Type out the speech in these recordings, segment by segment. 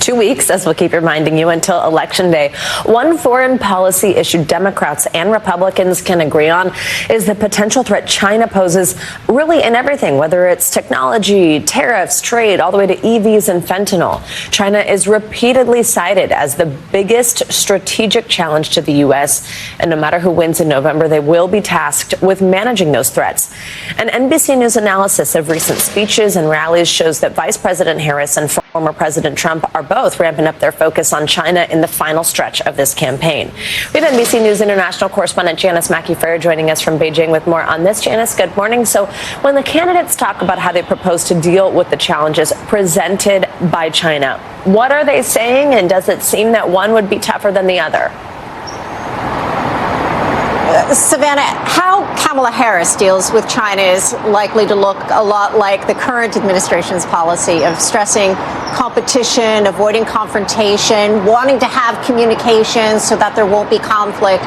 2 weeks, as we'll keep reminding you, until Election Day. One foreign policy issue Democrats and Republicans can agree on is the potential threat China poses really in everything, whether it's technology, tariffs, trade, all the way to EVs and fentanyl. China is repeatedly cited as the biggest strategic challenge to the U.S., and no matter who wins in November, they will be tasked with managing those threats. An NBC News analysis of recent speeches and rallies shows that Vice President Harris and former President Trump are both ramping up their focus on China in the final stretch of this campaign. We have NBC News international correspondent Janis Mackey Frayer joining us from Beijing with more on this. Janis, good morning. So when the candidates talk about how they propose to deal with the challenges presented by China, what are they saying, and does it seem that one would be tougher than the other? Savannah, how Kamala Harris deals with China is likely to look a lot like the current administration's policy of stressing competition, avoiding confrontation, wanting to have communication so that there won't be conflict.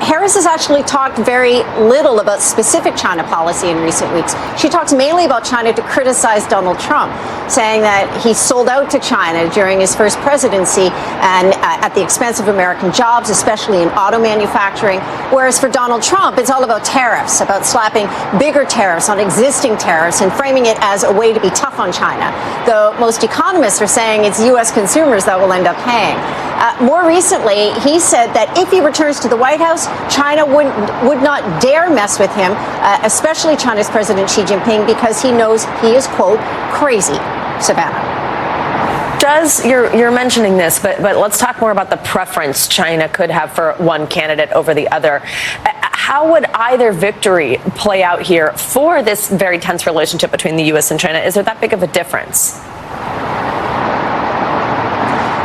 Harris has actually talked very little about specific China policy in recent weeks. She talks mainly about China to criticize Donald Trump, saying that he sold out to China during his first presidency and at the expense of American jobs, especially in auto manufacturing, whereas for Donald Trump, it's all about tariffs, about slapping bigger tariffs on existing tariffs and framing it as a way to be tough on China. Though most economists are saying it's U.S. consumers that will end up paying. More recently, he said that if he returns to the White House, China would not dare mess with him, especially China's President Xi Jinping, because he knows he is, quote, crazy. Savannah. You're mentioning this, but let's talk more about the preference China could have for one candidate over the other. How would either victory play out here for this very tense relationship between the U.S. and China? Is there that big of a difference?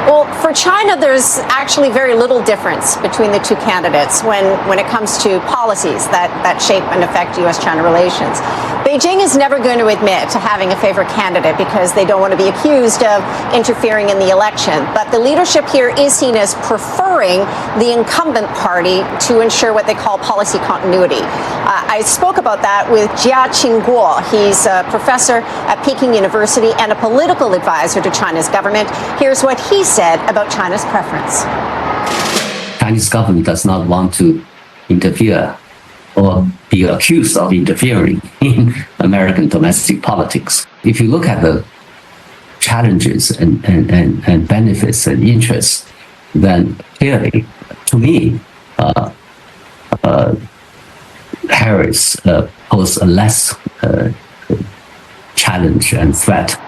Well, for China, there's actually very little difference between the two candidates when it comes to policies that shape and affect U.S.-China relations. Beijing is never going to admit to having a favorite candidate because they don't want to be accused of interfering in the election. But the leadership here is seen as preferring the incumbent party to ensure what they call policy continuity. I spoke about that with Jia Qingguo. He's a professor at Peking University and a political advisor to China's government. Here's what he said about China's preference. Chinese government does not want to interfere or be accused of interfering in American domestic politics. If you look at the challenges and benefits and interests, then clearly, to me, Harris poses a less challenge and threat.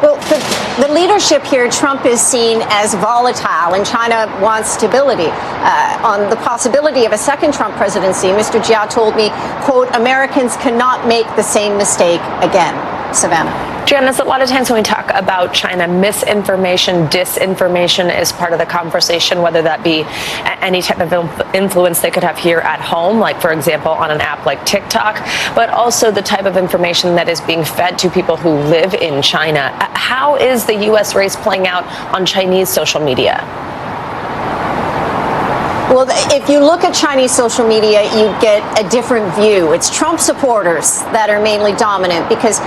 Well, the leadership here, Trump is seen as volatile, and China wants stability. On the possibility of a second Trump presidency, Mr. Jia told me, quote, Americans cannot make the same mistake again. Savannah. Janis, a lot of times when we talk about China, misinformation, disinformation is part of the conversation, whether that be any type of influence they could have here at home, like, for example, on an app like TikTok, but also the type of information that is being fed to people who live in China. How is the U.S. race playing out on Chinese social media? Well, if you look at Chinese social media, you get a different view. It's Trump supporters that are mainly dominant because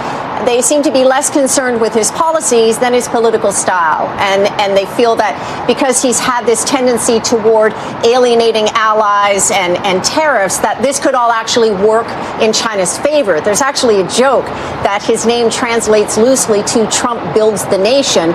they seem to be less concerned with his policies than his political style. And they feel that because he's had this tendency toward alienating allies and tariffs, that this could all actually work in China's favor. There's actually a joke that his name translates loosely to Trump builds the nation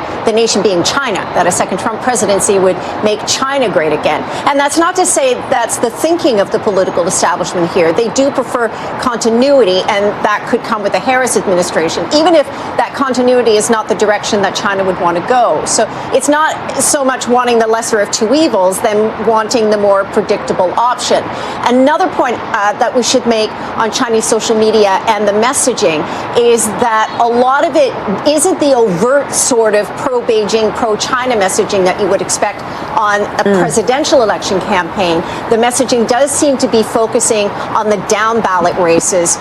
being China, that a second Trump presidency would make China great again. And that's not to say that's the thinking of the political establishment here. They do prefer continuity, and that could come with the Harris administration, even if that continuity is not the direction that China would want to go. So it's not so much wanting the lesser of two evils than wanting the more predictable option. Another point that we should make on Chinese social media and the messaging is that a lot of it isn't the overt sort of pro-Beijing, pro-China messaging that you would expect on a presidential election campaign. The messaging does seem to be focusing on the down-ballot races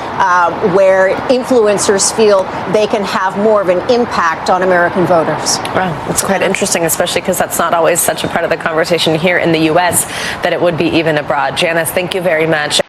where influencers feel they can have more of an impact on American voters. Wow, that's quite interesting, especially because that's not always such a part of the conversation here in the U.S. that it would be even abroad. Janis, thank you very much.